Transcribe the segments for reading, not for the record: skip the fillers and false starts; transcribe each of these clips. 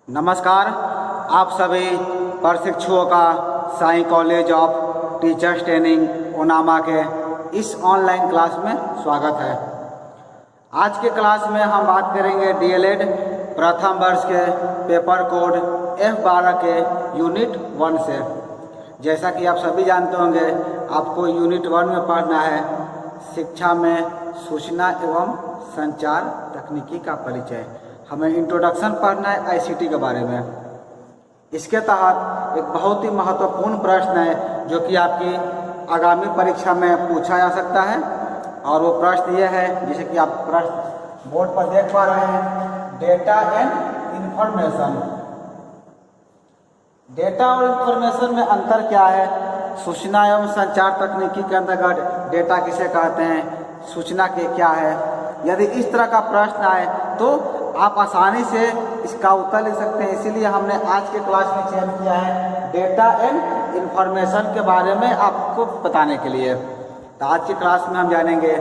नमस्कार। आप सभी प्रशिक्षुओं का Sai college of teachers training ओनामा के इस ऑनलाइन क्लास में स्वागत है। आज के क्लास में हम बात करेंगे डीएलएड प्रथम वर्ष के पेपर कोड F12 के यूनिट 1 से। जैसा कि आप सभी जानते होंगे, आपको यूनिट 1 में पढ़ना है शिक्षा में सूचना एवं संचार तकनीकी का परिचय। हमें इंट्रोडक्शन पढ़ना है आईसीटी के बारे में। इसके तहत एक बहुत ही महत्वपूर्ण प्रश्न है जो कि आपकी आगामी परीक्षा में पूछा जा सकता है, और वो प्रश्न ये है, जैसे कि आप प्रश्न बोर्ड पर देख पा रहे हैं, डेटा एंड इंफॉर्मेशन। डेटा और इंफॉर्मेशन में अंतर क्या है? सूचना एवं संचार तकनीकी के अंतर्गत डेटा किसे कहते हैं, सूचना के क्या है? यदि इस तरह का प्रश्न आए तो आप आसानी से इसका उत्तर लिख सकते हैं। इसीलिए हमने आज के क्लास में चयन किया है डेटा एंड इंफॉर्मेशन के बारे में आपको बताने के लिए। तो आज की क्लास में हम जानेंगे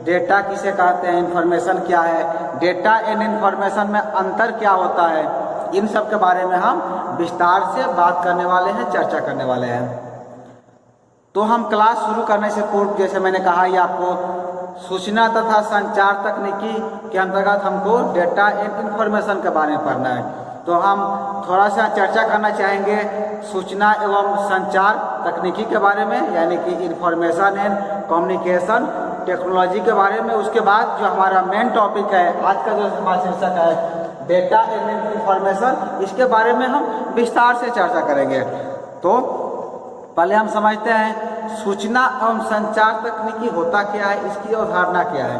डेटा किसे कहते हैं, इंफॉर्मेशन क्या है, डेटा एंड इंफॉर्मेशन में अंतर क्या होता है। इन सब के बारे में हम विस्तार से बात करने वाले हैं, चर्चा करने वाले हैं। तो हम क्लास शुरू करने से पूर्व, जैसे मैंने कहा, ये आपको सूचना तथा संचार तकनीकी के अंतर्गत हमको डेटा एंड इंफॉर्मेशन के बारे में पढ़ना है। तो हम थोड़ा सा चर्चा करना चाहेंगे सूचना एवं संचार तकनीकी के बारे में, यानी कि इंफॉर्मेशन एंड कम्युनिकेशन टेक्नोलॉजी के बारे में। उसके बाद जो हमारा मेन टॉपिक है, आज का जो हमारा शीर्षक है डेटा एंड इंफॉर्मेशन, इसके बारे में हम विस्तार से चर्चा करेंगे। तो पहले हम समझते हैं सूचना एवं संचार तकनीकी होता क्या है, इसकी अवधारणा क्या है।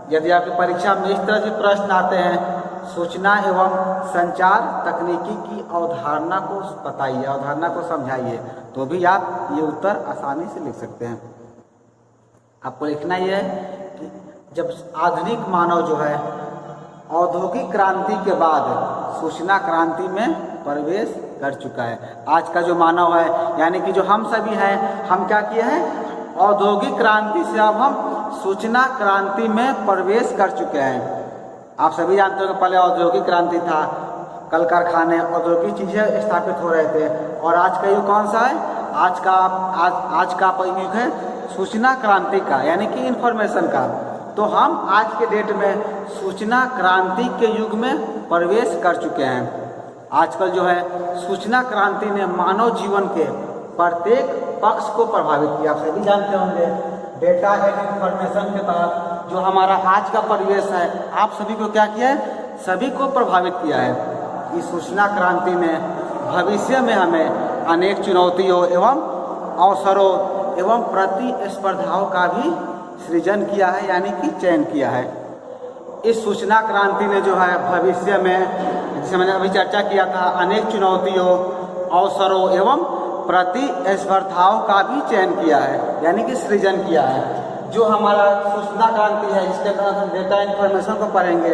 यदि आपकी परीक्षा में इस तरह से प्रश्न आते हैं, सूचना एवं संचार तकनीकी की अवधारणा को बताइए, अवधारणा को समझाइए, तो भी आप ये उत्तर आसानी से लिख सकते हैं। आपको लिखना यह है कि जब आधुनिक मानव जो है औद्योगिक क्रांति के बाद सूचना क्रांति में प्रवेश कर चुका है। आज का जो मानव है, यानी कि जो हम सभी हैं, हम क्या किए हैं, औद्योगिक क्रांति से अब हम सूचना क्रांति में प्रवेश कर चुके हैं। आप सभी जानते हो कि पहले औद्योगिक क्रांति था, कल कारखाने, औद्योगिक चीजें स्थापित हो रहे थे। और आज का युग कौन सा है? आज का युग है सूचना क्रांति का, यानी कि इंफॉर्मेशन का। तो हम आज के डेट में सूचना क्रांति के युग में प्रवेश कर चुके हैं। आजकल जो है सूचना क्रांति ने मानव जीवन के प्रत्येक पक्ष को प्रभावित किया। आप सभी जानते होंगे डेटा एंड इंफॉर्मेशन के तहत जो हमारा आज का परिवेश है, आप सभी को क्या किया है, सभी को प्रभावित किया है। इस सूचना क्रांति ने भविष्य में हमें अनेक चुनौतियों एवं अवसरों एवं प्रतिस्पर्धाओं का भी सृजन किया है, यानी कि चयन किया है। इस सूचना क्रांति ने जो है भविष्य में, जिसे मैंने अभी चर्चा किया था, अनेक चुनौतियों, अवसरों एवं प्रतिस्पर्धाओं का भी चयन किया है, यानी कि सृजन किया है। जो हमारा सूचना क्रांति है, इसके अंतर्गत हम डेटा इंफॉर्मेशन को पढ़ेंगे।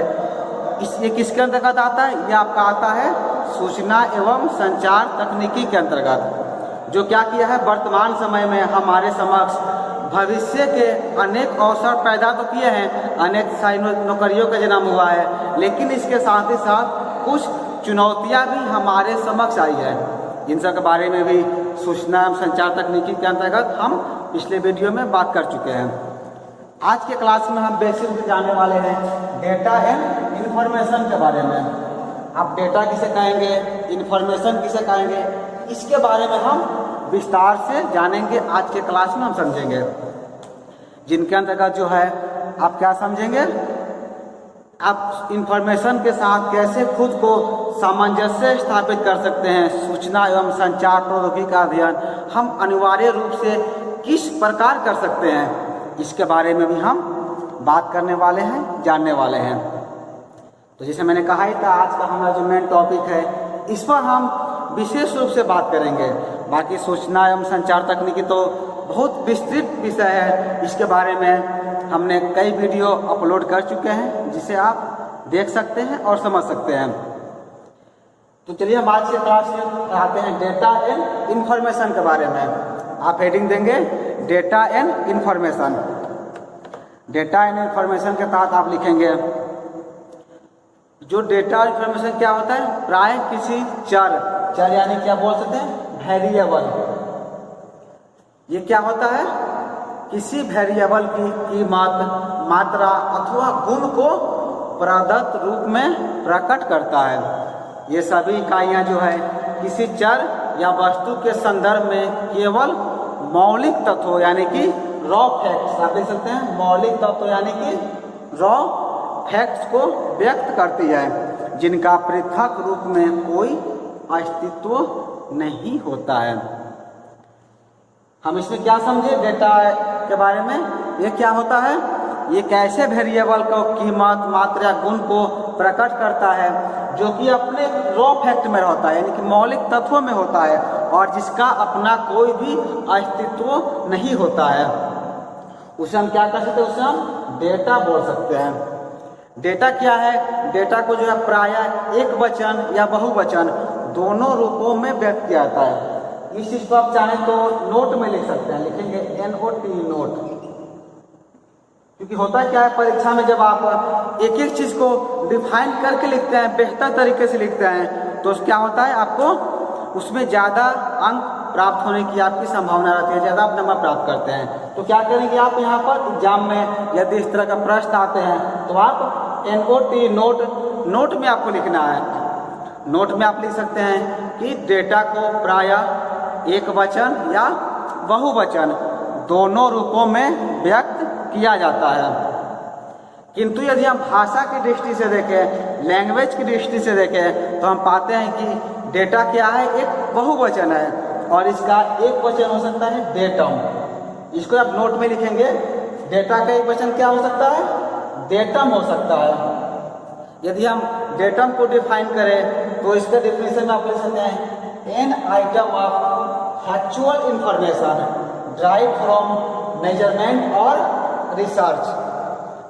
ये किसके अंतर्गत आता है? ये आपका आता है सूचना एवं संचार तकनीकी के अंतर्गत। जो क्या किया है, वर्तमान समय में हमारे समक्ष भविष्य के अनेक अवसर पैदा तो किए हैं, अनेक सारी नौकरियों का जन्म हुआ है, लेकिन इसके साथ ही साथ कुछ चुनौतियां भी हमारे समक्ष आई है। इन सब के बारे में भी सूचना एवं संचार तकनीकी के अंतर्गत हम पिछले वीडियो में बात कर चुके हैं। आज के क्लास में हम बेसिक जानने वाले हैं डेटा एंड इंफॉर्मेशन के बारे में। आप डेटा किसे कहेंगे, इंफॉर्मेशन किसे कहेंगे, इसके बारे में हम विस्तार से जानेंगे। आज के क्लास में हम समझेंगे, जिनके अंतर्गत जो है आप क्या समझेंगे, आप इंफॉर्मेशन के साथ कैसे खुद को सामंजस्य स्थापित कर सकते हैं। सूचना एवं संचार प्रौद्योगिकी का अध्ययन हम अनिवार्य रूप से किस प्रकार कर सकते हैं, इसके बारे में भी हम बात करने वाले हैं, जानने वाले हैं। तो जैसे मैंने कहा ही था, आज का हमारा जो मेन टॉपिक है, इस पर हम विशेष रूप से बात करेंगे। बाकी सूचना एवं संचार तकनीकी तो बहुत विस्तृत विषय है, इसके बारे में हमने कई वीडियो अपलोड कर चुके हैं, जिसे आप देख सकते हैं और समझ सकते हैं। तो चलिए हम आज के क्लास में आते हैं डेटा एंड इंफॉर्मेशन के बारे में। आप हेडिंग देंगे data and information. Data and information के तहत आप लिखेंगे जो डेटा इंफॉर्मेशन क्या होता है, प्राय किसी चर चर यानी क्या बोल सकते हैं, वेरिएबल। ये क्या होता है, किसी वेरिएबल की कीमत, मात्रा अथवा गुण को प्रदत्त रूप में प्रकट करता है। ये सभी इकाइयाँ जो है किसी चर या वस्तु के संदर्भ में केवल मौलिक तत्वों यानी कि रॉ फैक्ट्स, आप देख सकते हैं, मौलिक तत्व यानी कि रॉ फैक्ट्स को व्यक्त करती है, जिनका पृथक रूप में कोई अस्तित्व नहीं होता है। हम इसमें क्या समझे डेटा के बारे में, ये क्या होता है, ये कैसे वेरिएबल को कीमत, मात्रा, गुण को प्रकट करता है जो कि अपने रॉ फैक्ट में होता है यानी कि मौलिक तत्वों में होता है और जिसका अपना कोई भी अस्तित्व नहीं होता है। उसे हम क्या कर सकते हैं, उसे हम डेटा बोल सकते हैं। डेटा क्या है, डेटा को जो है प्रायः एक वचन या बहुवचन दोनों रूपों में व्यक्त किया जाता है। इस चीज को आप चाहें तो नोट में लिख सकते हैं, लिखेंगे NOT नोट। क्योंकि होता क्या है, परीक्षा में जब आप एक एक चीज को डिफाइन करके लिखते हैं, बेहतर तरीके से लिखते हैं, तो क्या होता है, आपको उसमें ज़्यादा अंक प्राप्त होने की आपकी संभावना रहती है, ज़्यादा आप नंबर प्राप्त करते हैं। तो क्या करेंगे आप यहाँ पर एग्जाम में यदि इस तरह का प्रश्न आते हैं तो आप NOT नोट में आपको लिखना है। नोट में आप लिख सकते हैं कि डेटा को प्रायः एक वचन या बहुवचन दोनों रूपों में व्यक्त किया जाता है। किंतु यदि हम भाषा की दृष्टि से देखें, लैंग्वेज की दृष्टि से देखें, तो हम पाते हैं कि डेटा क्या है, एक बहुवचन है और इसका एक वचन हो सकता है डेटम। इसको आप नोट में लिखेंगे, डेटा का एक वचन क्या हो सकता है, डेटम हो सकता है। यदि हम डेटम को डिफाइन करें तो इसका डिफिनेशन में आप लिख सकते हैं an item of factual information drive from measurement और रिसर्च।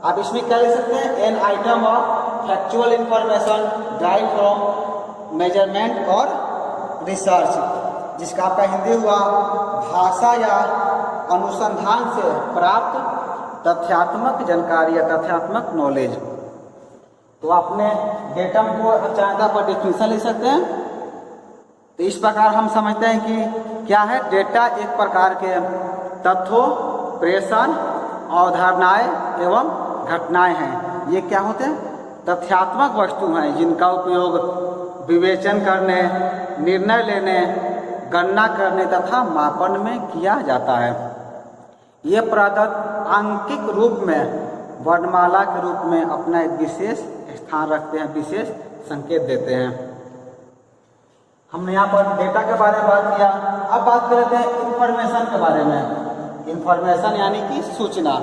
आप इसमें क्या लिख सकते हैं, an item of factual information drive from measurement और रिसर्च, जिसका आपका हिंदी हुआ भाषा या अनुसंधान से प्राप्त तथ्यात्मक जानकारी या तथ्यात्मक नॉलेज। तो आपने डेटम को चाहता पर डिफिनेशन लिख सकते हैं। तो इस प्रकार हम समझते हैं कि क्या है, डेटा एक प्रकार के तथ्यों, प्रेषण, अवधारणाएं एवं घटनाएं हैं। ये क्या होते हैं, तथ्यात्मक वस्तु हैं जिनका उपयोग विवेचन करने, निर्णय लेने, गणना करने तथा मापन में किया जाता है। ये प्रदत्त आंकिक रूप में वर्णमाला के रूप में अपना एक विशेष स्थान रखते हैं, विशेष संकेत देते हैं। हमने यहाँ पर डेटा के बारे में बात किया, अब बात कर लेते हैं इंफॉर्मेशन के बारे में। इंफॉर्मेशन यानी कि सूचना।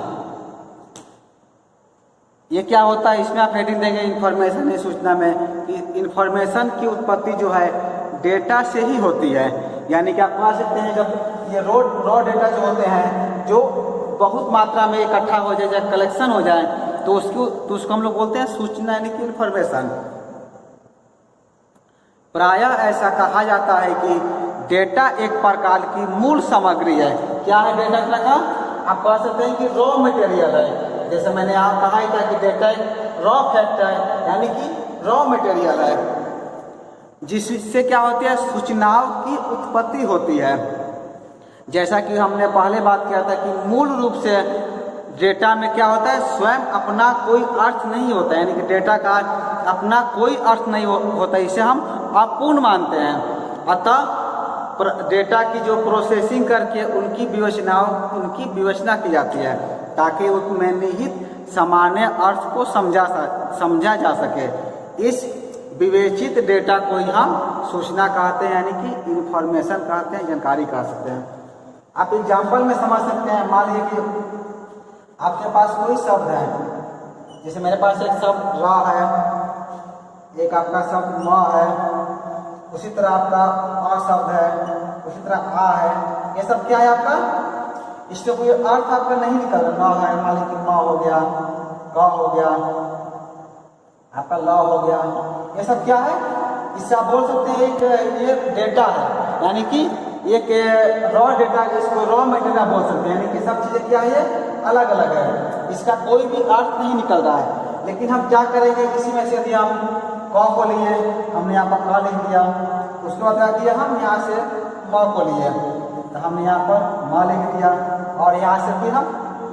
ये क्या होता है, इसमें आप हेडिंग देंगे इंफॉर्मेशन है सूचना में कि इंफॉर्मेशन की उत्पत्ति जो है डेटा से ही होती है। यानी कि आप कह सकते हैं जब ये रॉ डेटा जो होते हैं जो बहुत मात्रा में इकट्ठा हो जाए या कलेक्शन हो जाए तो उसको हम लोग बोलते हैं सूचना यानी कि इंफॉर्मेशन। प्रायः ऐसा कहा जाता है कि डेटा एक प्रकार की मूल सामग्री है। क्या है डेटा का, आप कह सकते हैं कि रॉ मटेरियल है। जैसे मैंने आप कहा ही था कि डेटा एक रॉ फैक्ट है यानी कि रॉ मटेरियल है, जिससे क्या होती है, सूचनाओं की उत्पत्ति होती है। जैसा कि हमने पहले बात किया था कि मूल रूप से डेटा में क्या होता है, स्वयं अपना कोई अर्थ नहीं होता है, यानी कि डेटा का अपना कोई अर्थ नहीं होता, इसे हम अपूर्ण मानते हैं। अतः डेटा की जो प्रोसेसिंग करके उनकी विवेचना की जाती है ताकि उसमें निहित सामान्य अर्थ को समझा जा सके। इस विवेचित डेटा को ही हम सूचना कहते हैं, यानी कि इंफॉर्मेशन कहते हैं, जानकारी कह सकते हैं। आप एग्जाम्पल में समझ सकते हैं, मान लीजिए कि आपके पास कोई शब्द है, जैसे मेरे पास एक शब्द रा है, एक आपका शब्द म है, उसी तरह आपका अ शब्द है, उसी तरह आ है। ये सब क्या है आपका, इससे कोई अर्थ आपका नहीं निकल रहा। न है, मान लीजिए कि म हो गया, क हो गया, आपका ल हो गया, ये सब क्या है, इससे आप बोल सकते हैं एक ये डेटा है, यानी कि एक रॉ डेटा, इसको रॉ मटेरियल बोल सकते हैं, यानी कि सब चीज़ें क्या है, अलग अलग है, इसका कोई भी अर्थ नहीं निकल रहा है। लेकिन हम क्या करेंगे, इसी में से यदि हम क को लिए, हमने यहाँ पर क लिख दिया। उसके बाद क्या किया, हम यहाँ से म को लिए तो हमने यहाँ पर म लिख दिया, और यहाँ से फिर हम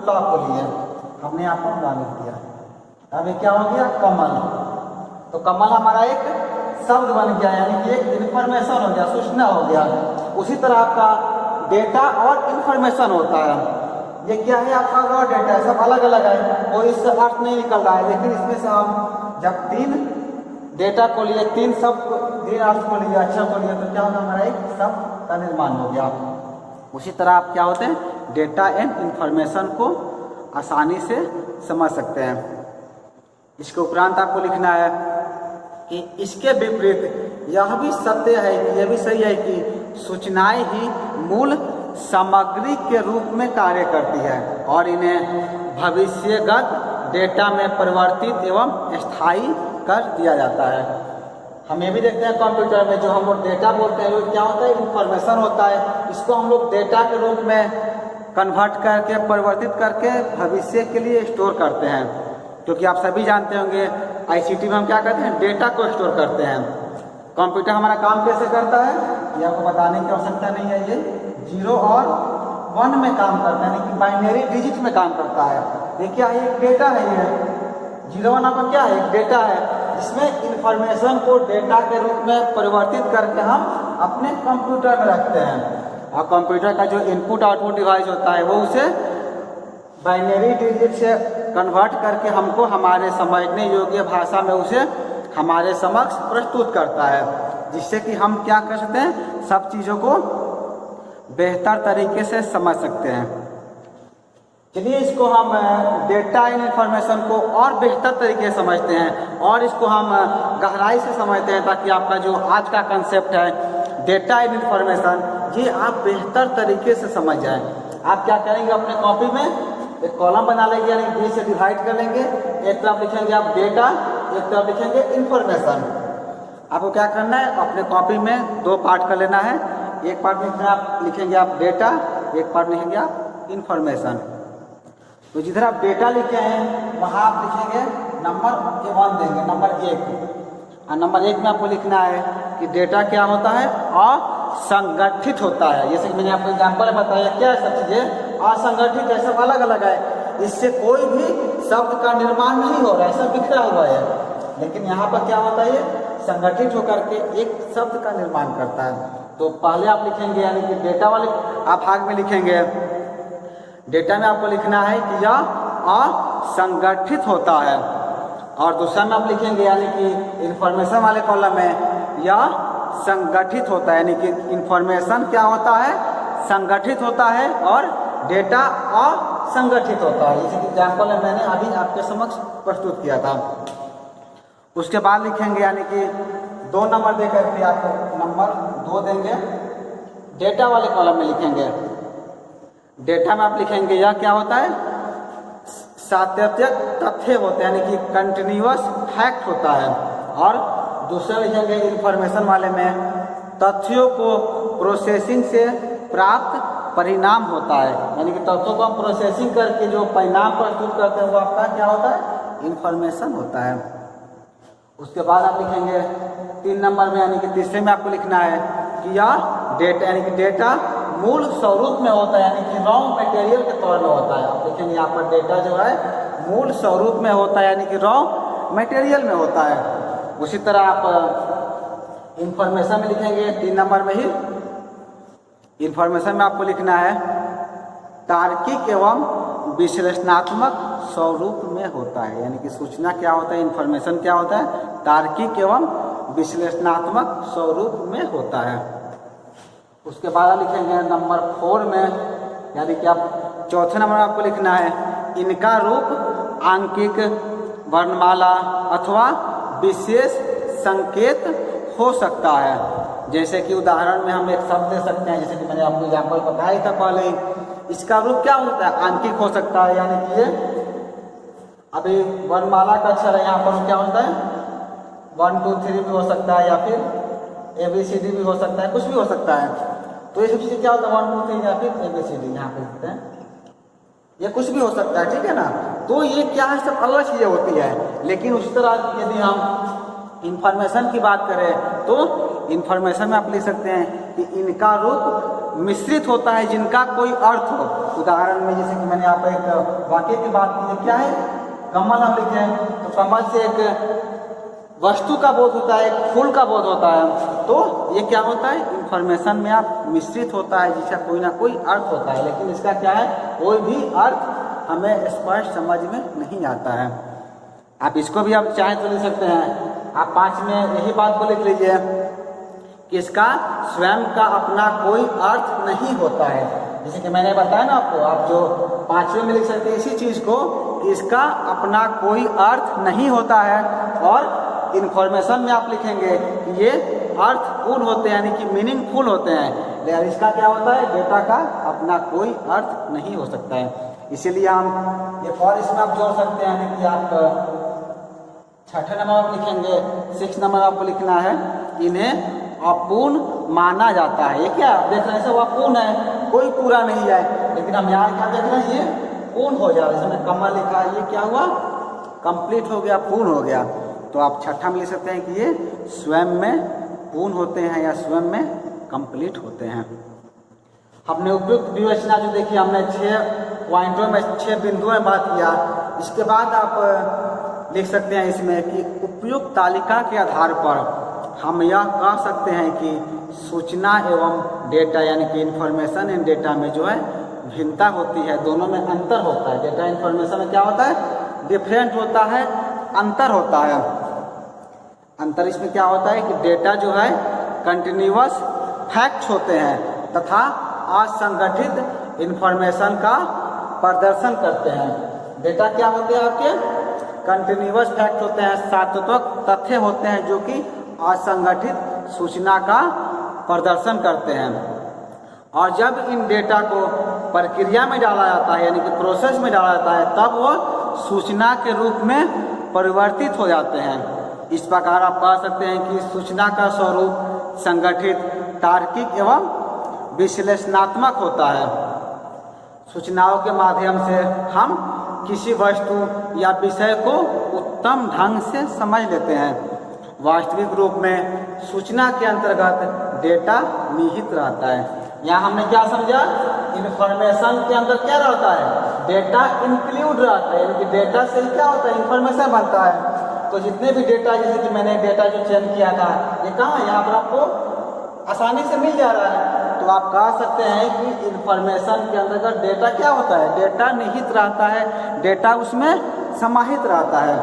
ल को लिए, हमने यहाँ पर ल लिख दिया। अब ये क्या हो गया, कमल। तो कमल हमारा एक शब्द बन गया, यानी कि एक इंफॉर्मेशन हो गया, सूचना हो गया। उसी तरह आपका डेटा और इंफॉर्मेशन होता है। ये क्या है, आपका रॉ डेटा है, सब अलग अलग है, कोई इससे अर्थ नहीं निकल रहा है, लेकिन इसमें से हम जब 3 डेटा को लिए, 3 शब्द 3 अर्थ को लिए, अक्षर को लिए, तो क्या होगा, हमारा एक शब्द का निर्माण हो गया। उसी तरह आप क्या होते हैं, डेटा एंड इंफॉर्मेशन को आसानी से समझ सकते हैं। इसके उपरांत आपको लिखना है कि इसके विपरीत यह भी सत्य है कि यह भी सही है कि सूचनाएं ही मूल सामग्री के रूप में कार्य करती है और इन्हें भविष्यगत डेटा में परिवर्तित एवं स्थायी कर दिया जाता है। हम ये भी देखते हैं कंप्यूटर में जो हम लोग डेटा बोलते हैं वो क्या होता है, इंफॉर्मेशन होता है। इसको हम लोग डेटा के रूप में कन्वर्ट करके, परिवर्तित करके भविष्य के लिए स्टोर करते हैं। क्योंकि आप सभी जानते होंगे आईसीटी में हम क्या करते हैं, डेटा को स्टोर करते हैं। कंप्यूटर हमारा काम कैसे करता है ये आपको बताने की आवश्यकता नहीं है। ये 0 और 1 में काम करता है, यानी कि बाइनरी डिजिट में काम करता है। देखिए ये एक डेटा है, ये 0 1 आपका क्या है, एक डेटा है। इसमें इंफॉर्मेशन को डेटा के रूप में परिवर्तित करके हम अपने कंप्यूटर में रखते हैं, और कंप्यूटर का जो इनपुट आउटपुट डिवाइस होता है वो उसे बाइनरी डिजिट से कन्वर्ट करके हमको हमारे समझने योग्य भाषा में उसे हमारे समक्ष प्रस्तुत करता है, जिससे कि हम क्या कर सकते हैं, सब चीज़ों को बेहतर तरीके से समझ सकते हैं। चलिए इसको हम डेटा एंड इंफॉर्मेशन को और बेहतर तरीके से समझते हैं और इसको हम गहराई से समझते हैं, ताकि आपका जो आज का कंसेप्ट है डेटा एंड इंफॉर्मेशन, ये आप बेहतर तरीके से समझ जाएं। आप क्या करेंगे, अपने कॉपी में एक कॉलम बना लेंगे, यानी बी से डिवाइड कर लेंगे। एक तरफ लिखेंगे आप डेटा, एक तरफ लिखेंगे इंफॉर्मेशन। आपको क्या करना है, अपने कॉपी में 2 पार्ट कर लेना है। एक पार्ट में आप लिखेंगे आप डेटा, एक पार्ट लिखेंगे आप इंफॉर्मेशन। तो जिधर आप डेटा लिखे हैं वहाँ आप लिखेंगे नंबर 1 देंगे, नंबर 1। और नंबर 1 में आपको लिखना है कि डेटा क्या होता है, असंगठित होता है। जैसे कि मैंने आपको एग्जाम्पल बताया, क्या है सब चीज़ें असंगठित है, सब अलग अलग है, इससे कोई भी शब्द का निर्माण नहीं हो रहा है, सब बिखरा हुआ है। लेकिन यहाँ पर क्या होता है, संगठित होकर के एक शब्द का निर्माण करता है। तो पहले आप लिखेंगे, यानी कि डेटा वाले आप भाग में लिखेंगे, डेटा में आपको लिखना है कि यह असंगठित होता है। और दूसरा में आप लिखेंगे, यानी कि इंफॉर्मेशन वाले कॉलम में यह संगठित होता है, यानी कि इंफॉर्मेशन क्या होता है, संगठित होता है, और डेटा असंगठित होता है। जैसे कि एग्जाम्पल में मैंने अभी आपके समक्ष प्रस्तुत किया था। उसके बाद लिखेंगे, यानी कि 2 नंबर देकर के आपको नंबर 2 देंगे, डेटा वाले कॉलम में लिखेंगे। डेटा में आप लिखेंगे यह क्या होता है, सातत्यक तथ्य होते हैं, यानी कि कंटिन्यूअस फैक्ट होता है। और दूसरा लिखेंगे इंफॉर्मेशन वाले में, तथ्यों को प्रोसेसिंग से प्राप्त परिणाम होता है, यानी कि तथ्यों को हम प्रोसेसिंग करके जो परिणाम प्रस्तुत करते हैं वो आपका क्या होता है, इंफॉर्मेशन होता है। उसके बाद आप लिखेंगे 3 नंबर में, यानी कि तीसरे में आपको लिखना है कि यह डेटा, यानी कि डेटा मूल स्वरूप में होता है, यानी कि रॉ मटेरियल के तौर में होता है। आप लिखेंगे यहाँ पर डेटा जो है मूल स्वरूप में होता है, यानी कि रॉ मटेरियल में होता है। उसी तरह आप इंफॉर्मेशन में लिखेंगे 3 नंबर में ही। इंफॉर्मेशन में आपको लिखना है तार्किक एवं विश्लेषणात्मक स्वरूप में होता है, यानी कि सूचना क्या होता है, इंफॉर्मेशन क्या होता है, तार्किक एवं विश्लेषणात्मक स्वरूप में होता है। उसके बाद लिखेंगे नंबर 4 में, यानी कि आप चौथे नंबर में आपको लिखना है इनका रूप आंकिक, वर्णमाला अथवा विशेष संकेत हो सकता है। जैसे कि उदाहरण में हम एक शब्द दे सकते हैं, जैसे कि मैंने आपको एग्जाम्पल बताया था पहले। इसका रूप क्या होता है, आंकिक हो सकता है, यानी कि ये अभी वर्णमाला का अक्षर है, यहाँ पर क्या होता है 1 2 3 भी हो सकता है, या फिर ABCD भी हो सकता है, कुछ भी हो सकता है। तो ये सब चीज़ें क्या होता है 1 2 3 या फिर ABCD यहाँ पे लिखते हैं, ये कुछ भी हो सकता है, ठीक है ना। तो ये क्या है, सब अलग चीज़ें होती है। लेकिन उसी तरह यदि हम इंफॉर्मेशन की बात करें तो इंफॉर्मेशन में आप लिख सकते हैं कि इनका रूप मिश्रित होता है जिनका कोई अर्थ हो। उदाहरण में जैसे कि मैंने यहाँ पर एक वाक्य की बात की है, क्या है, कमल हम लिखे हैं, तो कमल से एक वस्तु का बोध होता है, एक फूल का बोध होता है। तो ये क्या होता है, इंफॉर्मेशन में आप मिश्रित होता है जिसका कोई ना कोई अर्थ होता है, लेकिन इसका क्या है, कोई भी अर्थ हमें स्पष्ट समझ में नहीं आता है। आप इसको भी आप चाहें तो लिख सकते हैं। आप 5 में यही बात को लिख लीजिए कि इसका स्वयं का अपना कोई अर्थ नहीं होता है। जैसे कि मैंने बताया ना आपको, आप जो 5वें में लिख सकते हैं इसी चीज़ को कि इसका अपना कोई अर्थ नहीं होता है। और इन्फॉर्मेशन में आप लिखेंगे कि ये अर्थपूर्ण होते हैं, यानी कि मीनिंगफुल होते हैं। लेकिन इसका क्या होता है, डेटा का अपना कोई अर्थ नहीं हो सकता है। इसीलिए हम एक और इसमें आप जोड़ सकते हैं, यानी कि आप 6ठे नंबर आप लिखेंगे, 6 नंबर आपको लिखना है, इन्हें अपूर्ण माना जाता है। ये क्या देख रहे हैं, सब अपूर्ण है, कोई पूरा नहीं है, लेकिन हम यहाँ क्या देख रहे हैं, ये पूर्ण हो जा रहा है। इसमें कमल लिखा है, ये क्या हुआ, कंप्लीट हो गया, पूर्ण हो गया। तो आप 6ठा में लिख सकते हैं कि ये स्वयं में पूर्ण होते हैं या स्वयं में कंप्लीट होते हैं। हमने उपयुक्त विवेचना जो देखी, हमने 6 पॉइंटों में 6 बिंदुओं में बात किया। इसके बाद आप लिख सकते हैं इसमें कि उपयुक्त तालिका के आधार पर हम यह कह सकते हैं कि सूचना एवं डेटा यानी कि इंफॉर्मेशन एंड डेटा में जो है भिन्नता होती है, दोनों में अंतर होता है। डेटा इंफॉर्मेशन में क्या होता है, डिफरेंट होता है, अंतर होता है। अंतर इसमें क्या होता है कि डेटा जो है कंटिन्यूअस फैक्ट्स होते हैं तथा असंगठित इंफॉर्मेशन का प्रदर्शन करते हैं। डेटा क्या होते हैं, आपके कंटिन्यूअस फैक्ट होते हैं, सातत्वक तथ्य होते हैं जो कि असंगठित सूचना का प्रदर्शन करते हैं। और जब इन डेटा को प्रक्रिया में डाला जाता है यानी कि प्रोसेस में डाला जाता है, तब वो सूचना के रूप में परिवर्तित हो जाते हैं। इस प्रकार आप कह सकते हैं कि सूचना का स्वरूप संगठित, तार्किक एवं विश्लेषणात्मक होता है। सूचनाओं के माध्यम से हम किसी वस्तु या विषय को उत्तम ढंग से समझ लेते हैं। वास्तविक रूप में सूचना के अंतर्गत डेटा निहित रहता है। यहाँ हमने क्या समझा, इंफॉर्मेशन के अंदर क्या रहता है, डेटा इंक्लूड रहता है, यानी कि डेटा से क्या होता है, इंफॉर्मेशन बनता है। तो जितने भी डेटा, जैसे कि मैंने डेटा जो चयन किया था, ये कहाँ है, यहाँ पर आपको आसानी से मिल जा रहा है। तो आप कह सकते हैं कि इंफॉर्मेशन के अंतर्गत डेटा क्या होता है, डेटा निहित रहता है, डेटा उसमें समाहित रहता है।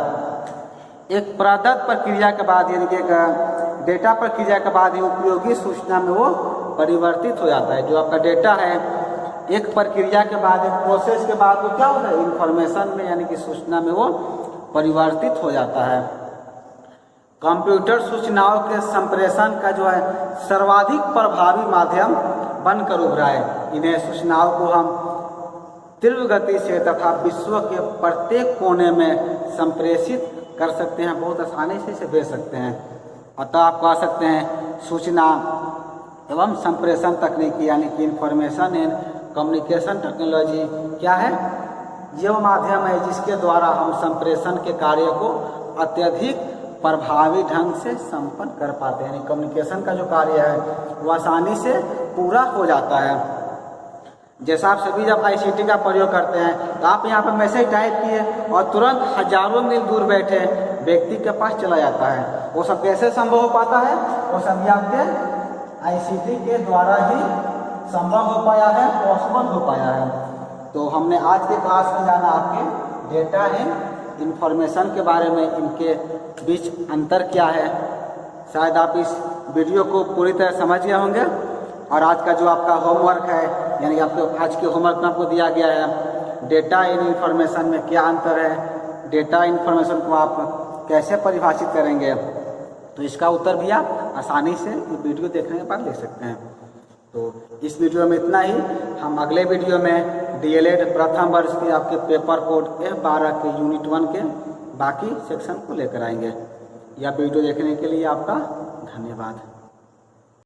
एक प्रदत्त प्रक्रिया के बाद यानी कि एक डेटा प्रक्रिया के बाद ही उपयोगी सूचना में वो परिवर्तित हो जाता है। जो आपका डेटा है एक प्रक्रिया के बाद, एक प्रोसेस के बाद वो क्या होता है, इंफॉर्मेशन में यानी कि सूचना में वो परिवर्तित हो जाता है। कंप्यूटर सूचनाओं के संप्रेषण का जो है सर्वाधिक प्रभावी माध्यम बनकर उभरा है। इन्हें सूचनाओं को हम तीव्र गति से तथा विश्व के प्रत्येक कोने में संप्रेषित कर सकते हैं, बहुत आसानी से इसे भेज सकते हैं। अतः आप कह सकते हैं सूचना एवं संप्रेषण तकनीकी यानी कि इंफॉर्मेशन एंड कम्युनिकेशन टेक्नोलॉजी क्या है, यह माध्यम है जिसके द्वारा हम संप्रेषण के कार्य को अत्यधिक प्रभावी ढंग से संपन्न कर पाते हैं। यानी कम्युनिकेशन का जो कार्य है वो आसानी से पूरा हो जाता है। जैसा आप सभी जब ICT का प्रयोग करते हैं तो आप यहाँ पर मैसेज टाइप किए और तुरंत हजारों मील दूर बैठे व्यक्ति के पास चला जाता है। वो सब कैसे संभव हो पाता है, वो सभी आपके ICT के द्वारा ही संभव हो पाया है, पॉसिबल हो पाया है। तो हमने आज के क्लास में जाना आपके डेटा एंड इंफॉर्मेशन के बारे में, इनके बीच अंतर क्या है। शायद आप इस वीडियो को पूरी तरह समझ गए होंगे। और आज का जो आपका होमवर्क है यानी आपके आज के होमवर्क में आपको दिया गया है डेटा एंड इंफॉर्मेशन में क्या अंतर है, डेटा इंफॉर्मेशन को आप कैसे परिभाषित करेंगे, तो इसका उत्तर भी आप आसानी से वीडियो देखने के बाद ले सकते हैं। तो इस वीडियो में इतना ही। हम अगले वीडियो में DLED प्रथम वर्ष के आपके पेपर कोड F12 के यूनिट 1 के बाकी सेक्शन को लेकर आएंगे। यह वीडियो देखने के लिए आपका धन्यवाद।